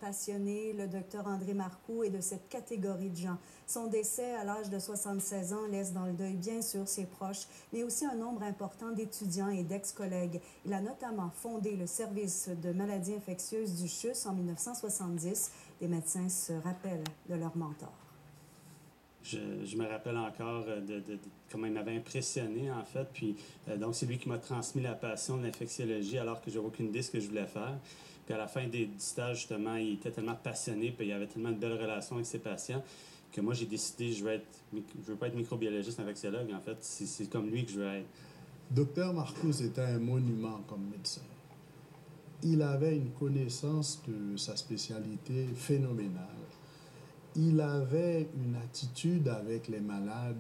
Passionné, le docteur André Marcoux est de cette catégorie de gens. Son décès à l'âge de 76 ans laisse dans le deuil bien sûr ses proches, mais aussi un nombre important d'étudiants et d'ex-collègues. Il a notamment fondé le service de maladies infectieuses du CHUS en 1970. Des médecins se rappellent de leur mentor. Je me rappelle encore de comment il m'avait impressionné, en fait. Puis, donc, c'est lui qui m'a transmis la passion de l'infectiologie alors que j'avais aucune idée de ce que je voulais faire. Puis, à la fin du stage, justement, il était tellement passionné, puis il avait tellement de belles relations avec ses patients que moi, j'ai décidé, je veux pas être microbiologiste, infectiologue, en fait. C'est comme lui que je veux être. Docteur Marcoux était un monument comme médecin. Il avait une connaissance de sa spécialité phénoménale. Il avait une attitude avec les malades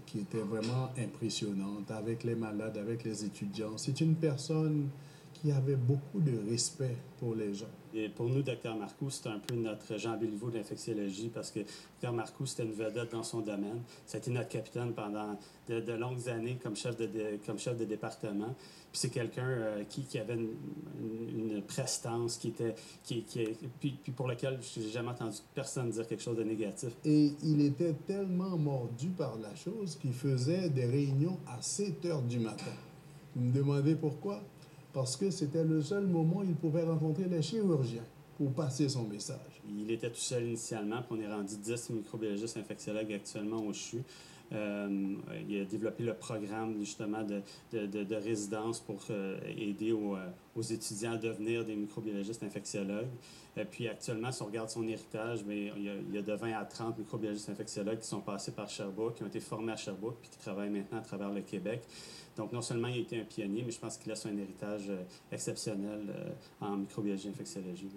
qui était vraiment impressionnante, avec les malades, avec les étudiants. C'est une personne qui avait beaucoup de respect pour les gens. Et pour nous, Dr Marcoux, c'est un peu notre Jean Béliveau de l'infectiologie parce que Dr Marcoux, c'était une vedette dans son domaine. Ça a été notre capitaine pendant de longues années comme chef de département. Puis c'est quelqu'un qui avait une prestance, puis pour lequel je n'ai jamais entendu personne dire quelque chose de négatif. Et il était tellement mordu par la chose qu'il faisait des réunions à 7 heures du matin. Vous me demandez pourquoi? Parce que c'était le seul moment où il pouvait rencontrer les chirurgiens pour passer son message. Il était tout seul initialement, puis on est rendu 10 microbiologistes infectiologues actuellement au CHU. Il a développé le programme justement de résidence pour aider aux étudiants à devenir des microbiologistes infectiologues. Puis actuellement, si on regarde son héritage, bien, il y a de 20 à 30 microbiologistes infectiologues qui sont passés par Sherbrooke, qui ont été formés à Sherbrooke, puis qui travaillent maintenant à travers le Québec. Donc non seulement il a été un pionnier, mais je pense qu'il laisse un héritage exceptionnel en microbiologie infectiologie.